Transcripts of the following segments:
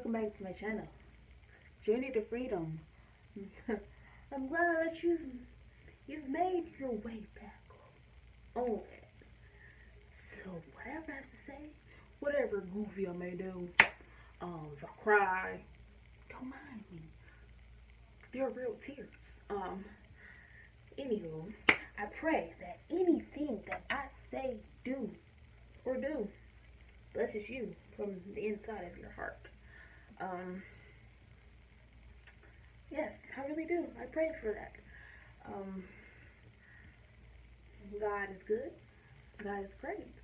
welcome back to my channel, Journey to Freedom. I'm glad that you've made your way back on it. So whatever I have to say, whatever goofy I may do, if I cry, don't mind me. They're real tears. Anywho, I pray that anything that I say, do, blesses you from the inside of your heart. Yes, I really do. I pray for that. God is good. God is great.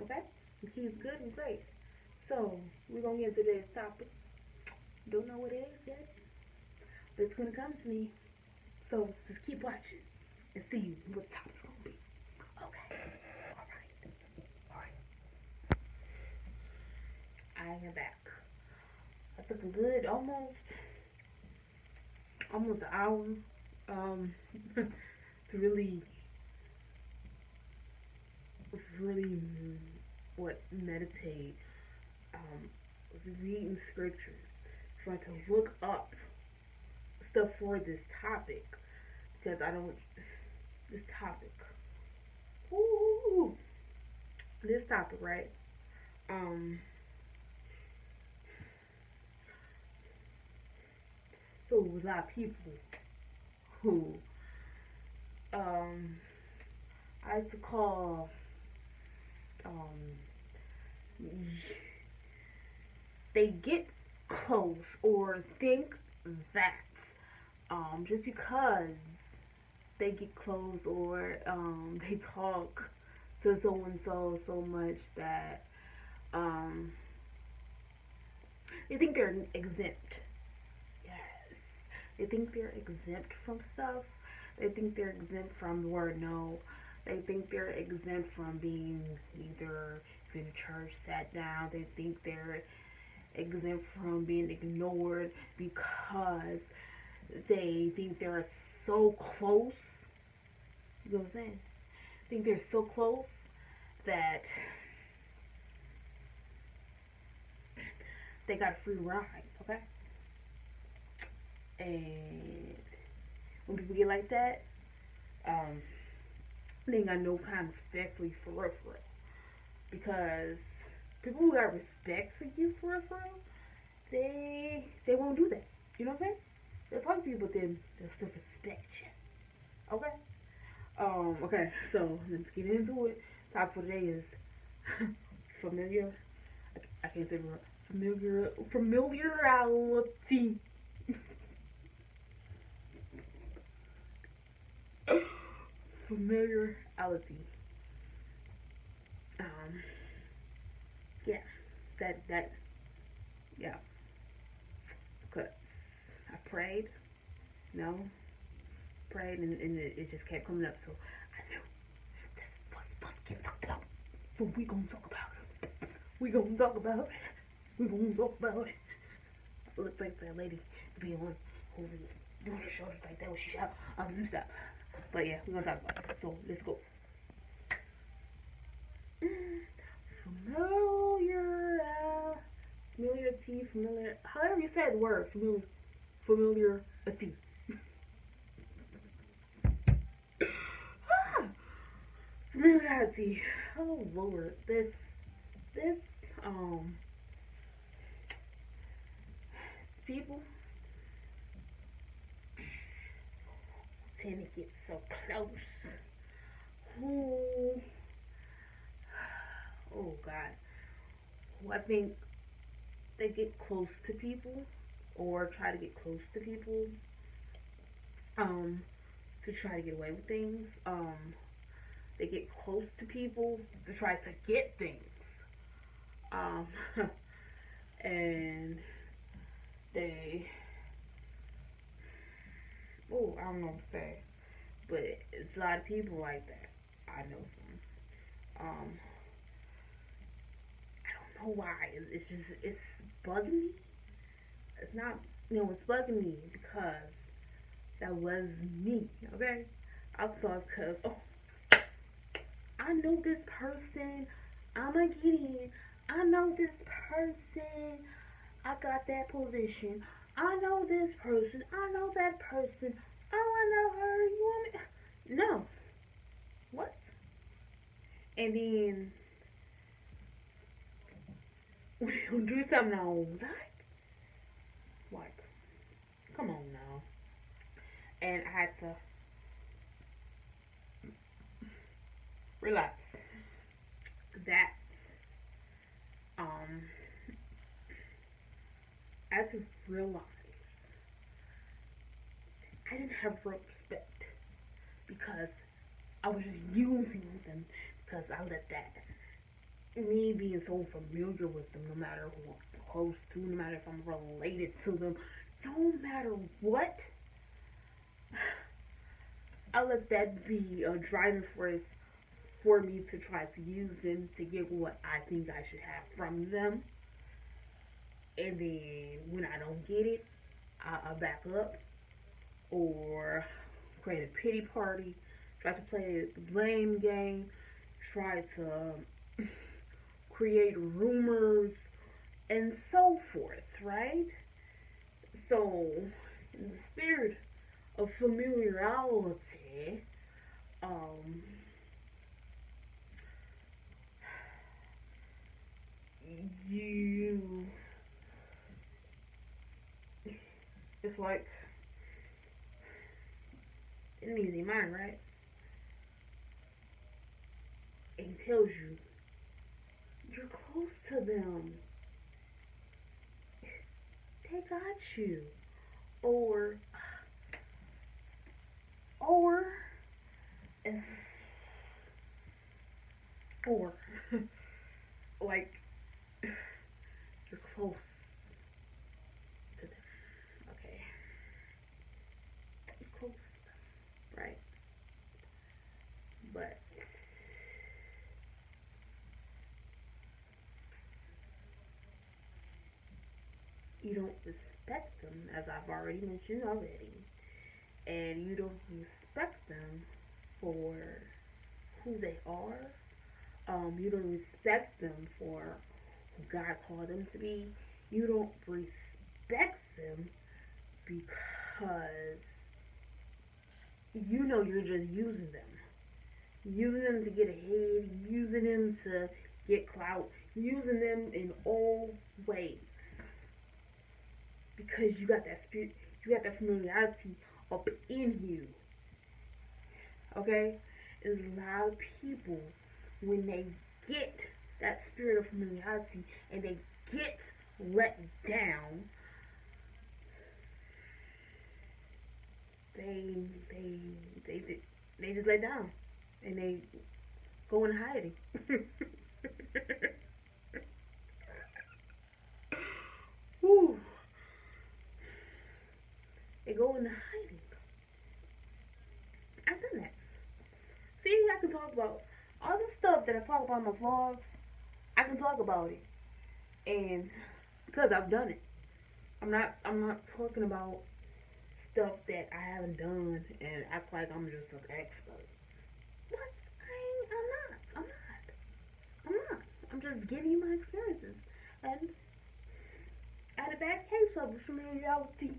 Okay? He's good and great. So, we're going to get into today's topic. Don't know what it is yet, but it's going to come to me. So, just keep watching and see what the topic's going to be. Okay? Alright. I am back. I took a good almost an hour to really meditate, reading scriptures, trying to look up stuff for this topic, because this topic, right? So a lot of people who I like to call they get close or think that just because they get close or they talk to so and so much that they think they're exempt. Yes, they think they're exempt from stuff. They think they're exempt from the word no. They think they're exempt from being either in a church sat down. They think they're exempt from being ignored because they think they're so close. You know what I'm saying? Think they're so close that they got a free ride, okay? And when people get like that, they ain't got no kind of respect for you for real. Because people who got respect for you for real, they won't do that. You know what I'm saying? They'll talk to you, but then they'll still respect you. Okay? Okay, so let's get into it. Topic for today is familiar. I can't say word. Familiarity. Familiarity. Yeah, yeah. Cause I prayed, and it just kept coming up. So I knew this was supposed to get talked about. So we gonna talk about it. We gonna talk about it. I look like that lady to be on who was doing her shoulders like that when she shout, you stop. But yeah, we're gonna talk about it. So let's go. Familiar, however you say the word, familiarity. Familiarity. Oh Lord, this, people tend to get so close. Oh God. I think they get close to people or try to get close to people to try to get away with things. They get close to people to try to get things. And they, I don't know what to say, but it's a lot of people like that. I know some. I don't know why. It's bugging me. It's not, it's bugging me because that was me, okay? I thought because, I know this person, I'm a Gideon, I know this person, I could got that position. I know this person. I know that person. Oh, I know her. You want me? No. What? And then we'll do something I don't like, come on now. And I had to relax. That, um, I had to realize I didn't have respect because I was just using them because I let that me being so familiar with them, no matter who I'm close to, no matter if I'm related to them, no matter what, I let that be a driving force for me to try to use them to get what I think I should have from them. And then when I don't get it, I'll back up or create a pity party, try to play the blame game, try to create rumors and so forth, right? So, in the spirit of familiarity, um, you, it's like an easy mind, right? It tells you you're close to them. They got you. Or, or, it's, or, like, you're close to them. Okay. You're close to them, right? But you don't respect them, as I've already mentioned already. And you don't respect them for who they are. You don't respect them for who God called them to be. You don't respect them because you know you're just using them. Using them to get ahead, using them to get clout, using them in all ways. Because you got that spirit, you got that familiarity up in you. Okay? There's a lot of people when they get that spirit of familiarity and they get let down, they they they they just let down and they go in hiding. Whew. They go in hiding. I've done that. See, I can talk about all the stuff that I talk about in my vlogs. I can talk about it, and because I've done it, I'm not talking about stuff that I haven't done and act like I'm just an expert. What? I'm not. I'm not. I'm not. I'm just giving you my experiences, and I had a bad case of familiarity.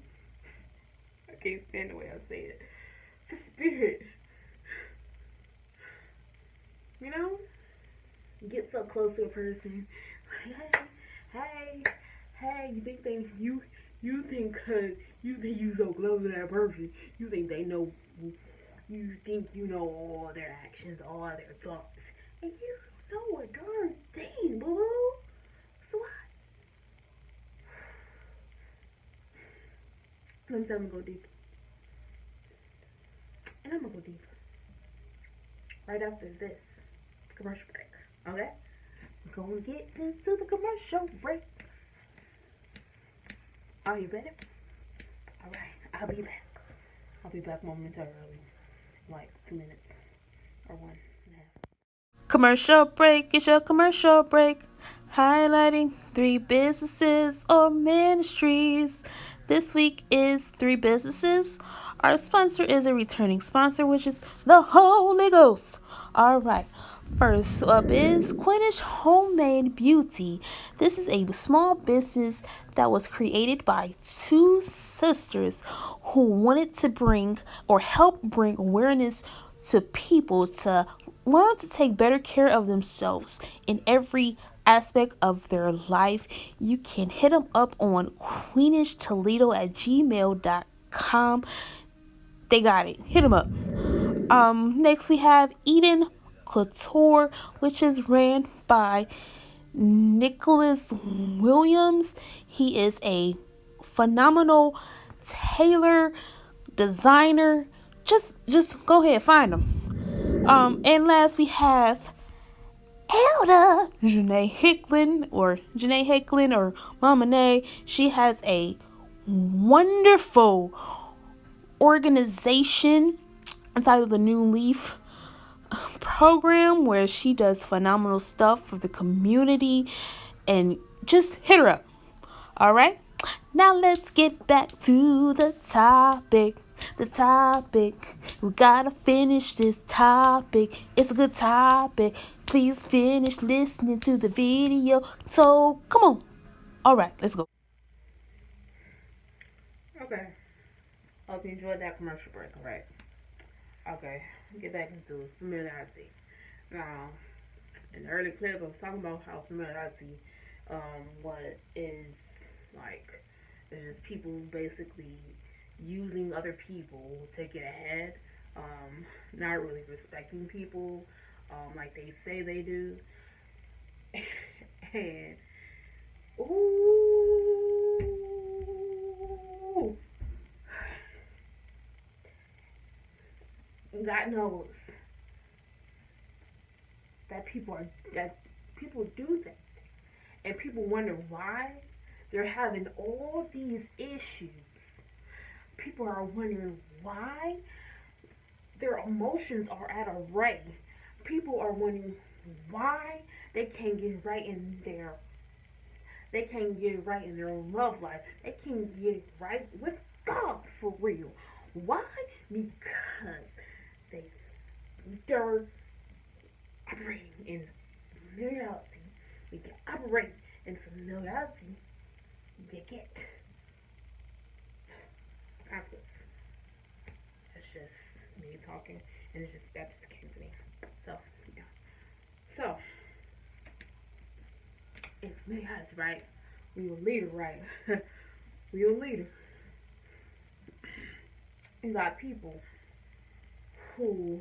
I can't stand the way I say it. The spirit, you know, get so close to a person. Hey, hey, hey. You think you think you so close to that person, you think they know. You think you know all their actions, all their thoughts, and you don't know a darn thing, boo. So I'm gonna go deep, and I'm gonna go deeper right after this commercial break. Okay, we're gonna get into the commercial break. Are you ready? All right, I'll be back. I'll be back momentarily, like 2 minutes or 1.5. Commercial break is your commercial break, highlighting 3 businesses or ministries. This week is 3 businesses. Our sponsor is a returning sponsor, which is the Holy Ghost. All right. First up is Queenish Homemade Beauty. This is a small business that was created by two sisters who wanted to bring or help bring awareness to people to learn to take better care of themselves in every aspect of their life. You can hit them up on queenishtoledo at gmail.com. They got it. Hit them up. Next we have Eden Couture, which is ran by Nicholas Williams. He is a phenomenal tailor, designer. Just go ahead, find him. And last we have Elda Janae Hicklin or Mama Nay. She has a wonderful organization inside of the New Leaf program where she does phenomenal stuff for the community, and just hit her up. All right, now let's get back to the topic. The topic. We gotta finish this topic. It's a good topic. Please finish listening to the video. So come on. All right, let's go. Okay. Hope you enjoyed that commercial break, alright? Okay. Get back into familiarity. Now, in the early clip, I was talking about how familiarity, what is like, is just people basically using other people to get ahead, not really respecting people, like they say they do. And, ooh, God knows that people do that, and people wonder why they're having all these issues. People are wondering why their emotions are at a rate. People are wondering why they can't get right in their they can't get it right in their own love life. They can't get it right with God for real. Why? Because they they're operating in familiarity. We can operate in familiarity. You get conflicts. That's just me talking, and it's just that just came to me. So yeah. So if familiarity right, we will lead it right. We will lead it. You got people who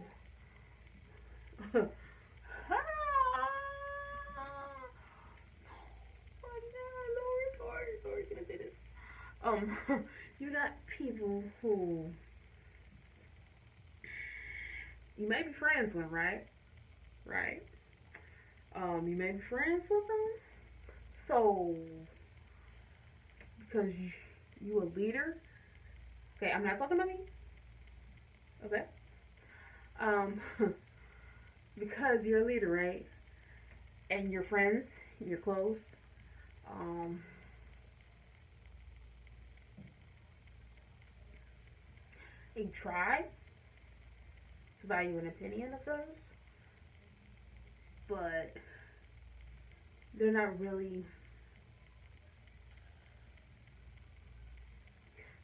Lord, can I say this? You got people who you may be friends with, right? Right. You may be friends with them. So because you a leader, okay, I'm not talking about me. Okay. Um, because you're a leader, right? And your friends, you're close. Um, they try to value an opinion of those, but they're not really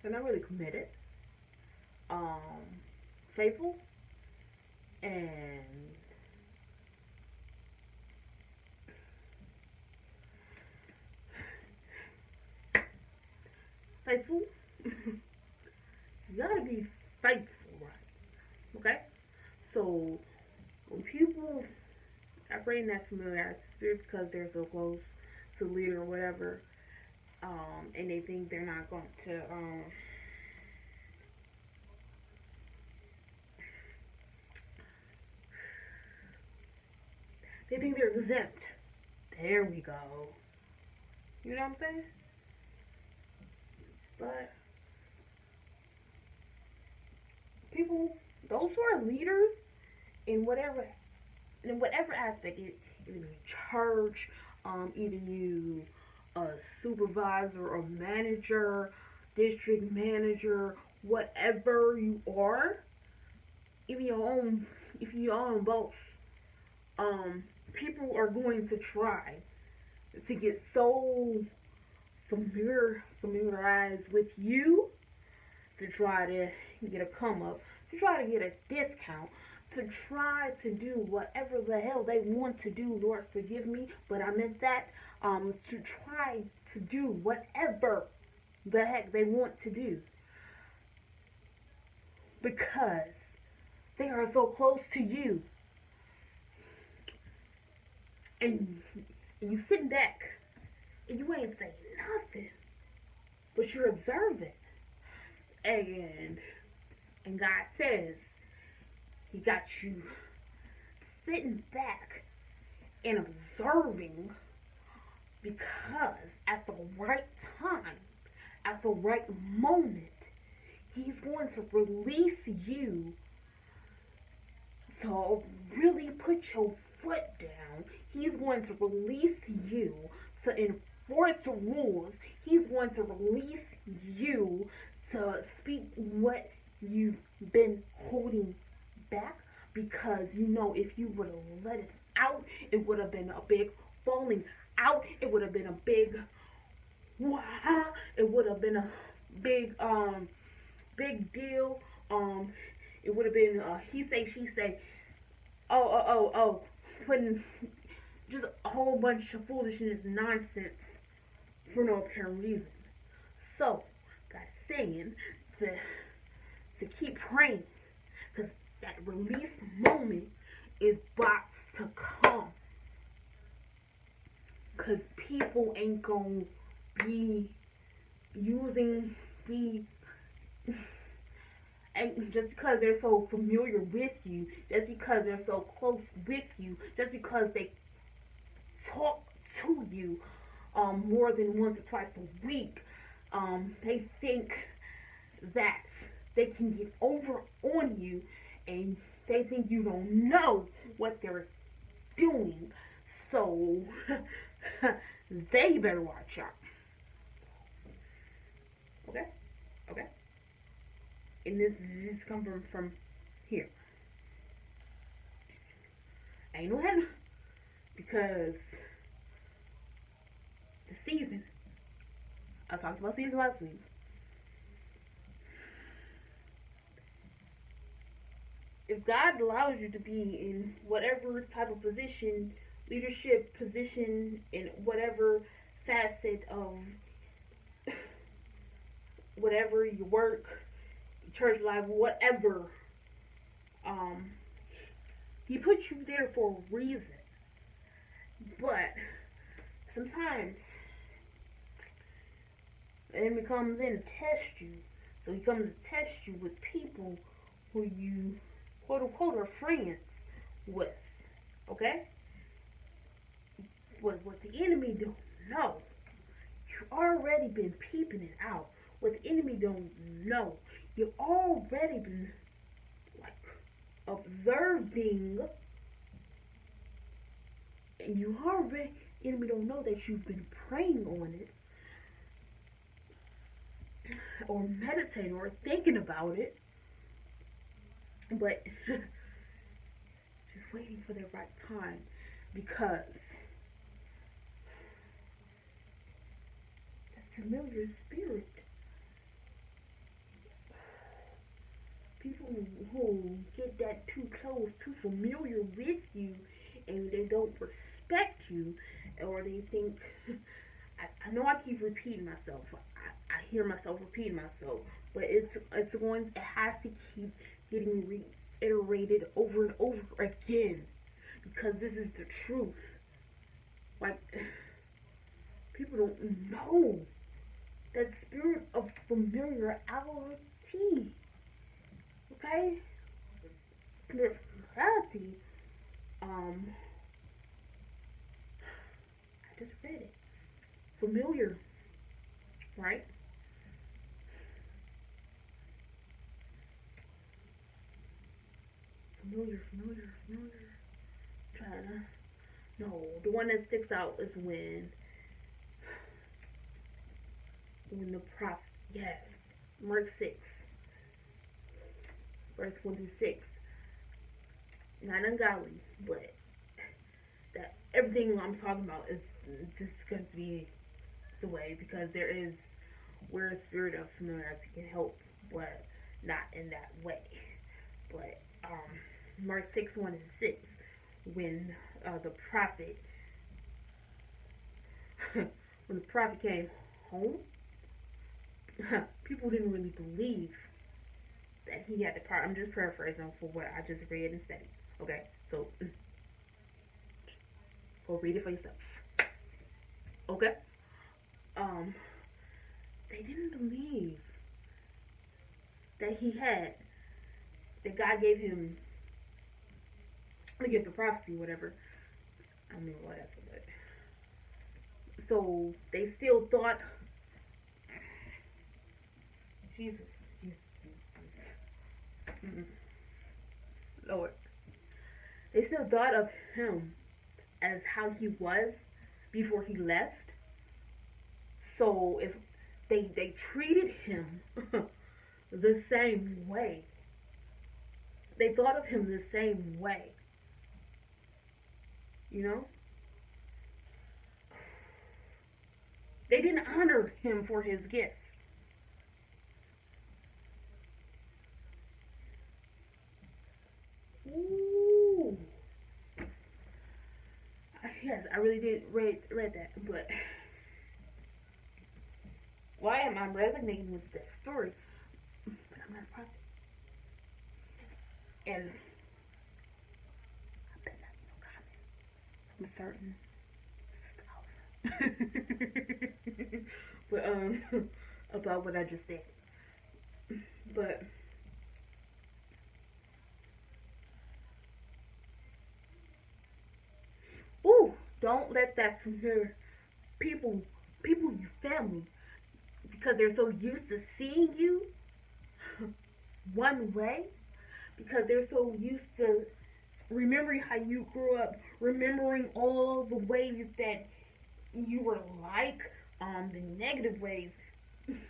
they're not really committed, um, faithful, and faithful. You gotta be faithful, right? Okay. So when people operate in that familiarity spirit because they're so close to the leader or whatever, and they think they're not going to, they think they're exempt. There we go. You know what I'm saying? But people, those who are leaders in whatever aspect, either you church, either you a supervisor or manager, district manager, whatever you are, even your own, if you own both, people are going to try to get so familiarized with you, to try to get a come up, to try to get a discount, to try to do whatever the hell they want to do. Lord, forgive me, but I meant that. To try to do whatever the heck they want to do because they are so close to you, and you sitting back and you ain't saying nothing, but you're observing, and God says He got you sitting back and observing because at the right time, at the right moment, He's going to release you to really put your foot down. He's going to release you to enforce the rules. He's going to release you to speak what you've been holding back, because you know if you would have let it out, it would have been a big falling out. It would have been a big wow. It would have been a big big deal. It would have been he say she say. Oh, putting just a whole bunch of foolishness, nonsense for no apparent reason. So, God saying to keep praying, because that release moment is about to come. Because people ain't gonna be using the and just because they're so familiar with you, just because they're so close with you, just because they talk to you more than once or twice a week, they think that they can get over on you, and they think you don't know what they're doing. So they better watch out. Okay? Okay? And this just come from here. Ain't no heaven, because the season, I talked about season last week. If God allows you to be in whatever type of position, leadership position, in whatever facet of whatever you work, church life, whatever, um, He put you there for a reason. But sometimes the enemy comes in to test you. So he comes to test you with people who you quote unquote are friends with. Okay? What the enemy don't know, you've already been peeping it out. What the enemy don't know, you've already been like observing, and you already, enemy don't know that you've been praying on it, or meditating, or thinking about it, but just waiting for the right time, because that familiar spirit, people who get that too close, too familiar with you, and they don't respect you, or they think, I know I keep repeating myself. I hear myself repeating myself, but it has to keep getting reiterated over and over again, because this is the truth. Like, people don't know that spirit of familiarity. Okay, familiarity. I just read it. Familiar, right? Familiar. Trying to. No, the one that sticks out is when the prophet, yes, Mark 6, verse 1 through 6. Not ungodly, but everything I'm talking about is just going to be the way, because there is where a spirit of familiarity can help, but not in that way. But Mark 6:1-6, when the prophet when the prophet came home, people didn't really believe that he had the power. I'm just paraphrasing for what I just read and studied. Okay, so go read it for yourself. Okay, um, they didn't believe that he had, that God gave him the gift of prophecy, whatever. I mean, whatever. But so they still thought, Jesus, Jesus, Jesus, Lord. They still thought of him as how he was before he left. So if they treated him the same way, they thought of him the same way, you know. They didn't honor him for his gift. Ooh. Yes, I really did read that, but why am I resonating with that story? But I'm not a prophet, and I bet not no comment from a certain but about what I just said. But ooh, don't let that familiar people your family, because they're so used to seeing you one way, because they're so used to remembering how you grew up, remembering all the ways that you were like, the negative ways.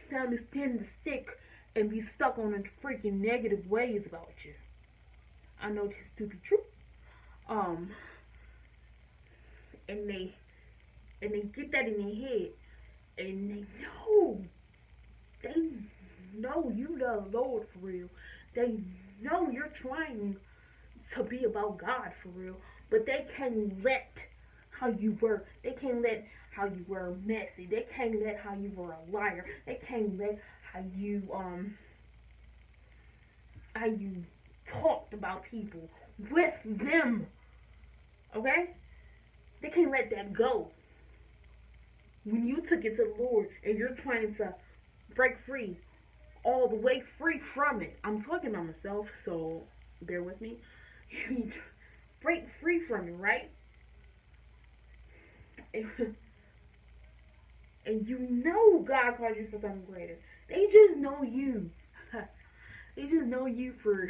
Families tend to stick and be stuck on the freaking negative ways about you. I know this to be true. Um, and they get that in their head, and they know you the Lord for real. They know you're trying to be about God for real, but they can't let how you were. They can't let how you were messy. They can't let how you were a liar. They can't let how you talked about people with them. Okay? They can't let that go. When you took it to the Lord and you're trying to break free, all the way free from it. I'm talking about myself, so bear with me. Break free from it, right? And you know God called you for something greater. They just know you. They just know you for,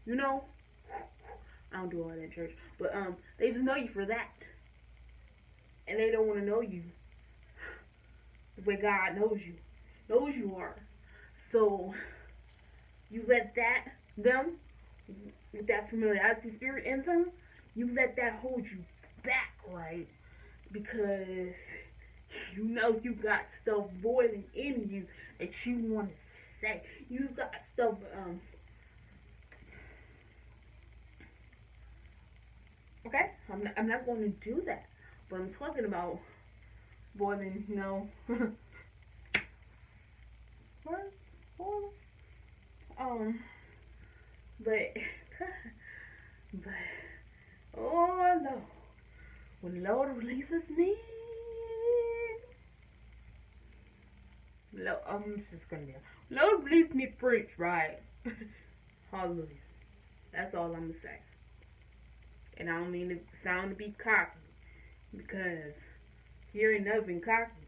you know, I don't do all that in church, but they just know you for that, and they don't want to know you the way God knows you are. So you let them, with that familiarity spirit in them, you let that hold you back, right? Because you know you got stuff boiling in you that you want to say. You got stuff, okay? I'm not going to do that. But I'm talking about boiling, what? Um, but, but, oh no. When the Lord releases me, I'm just gonna be, Lord release me preach, right? Hallelujah. That's all I'm gonna say. And I don't mean to sound to be cocky, because Kiera ain't never been cocky,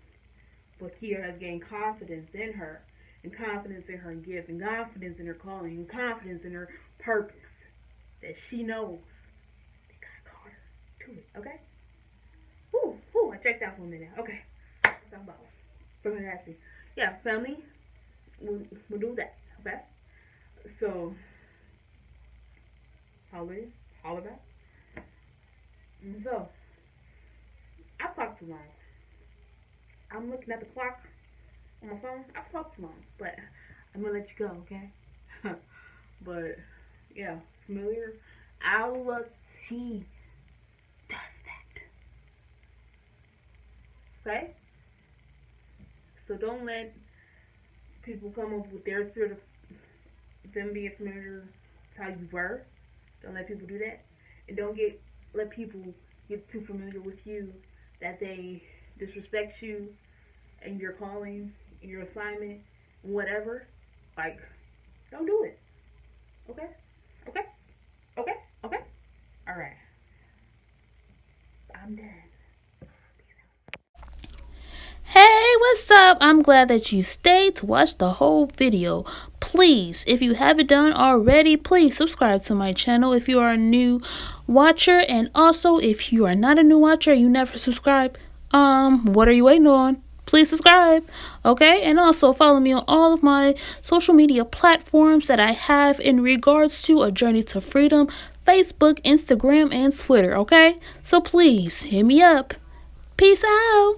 but Kiera has gained confidence in her, and confidence in her gift, and confidence in her calling, and confidence in her purpose, that she knows that God called her to it, okay? Whew, I checked out for a minute. Okay, let's talk about familiarity. Yeah, family, we'll do that, okay? So, holiday, So, I've talked too long. I'm looking at the clock on my phone. I've talked too long, but I'm gonna let you go, okay? But yeah, familiar. Our T does that, okay? So don't let people come up with their spirit of them being familiar with how you were. Don't let people do that, and don't let people get too familiar with you that they disrespect you and your calling, and your assignment, whatever. Like, don't do it. Okay? Okay? Okay? Okay? All right. I'm done. Hey, what's up? I'm glad that you stayed to watch the whole video. Please, if you haven't done already, please subscribe to my channel if you are a new watcher. And also, if you are not a new watcher, you never subscribe, what are you waiting on? Please subscribe, okay? And also follow me on all of my social media platforms that I have in regards to A Journey to Freedom: Facebook, Instagram, and Twitter, okay? So please hit me up. Peace out.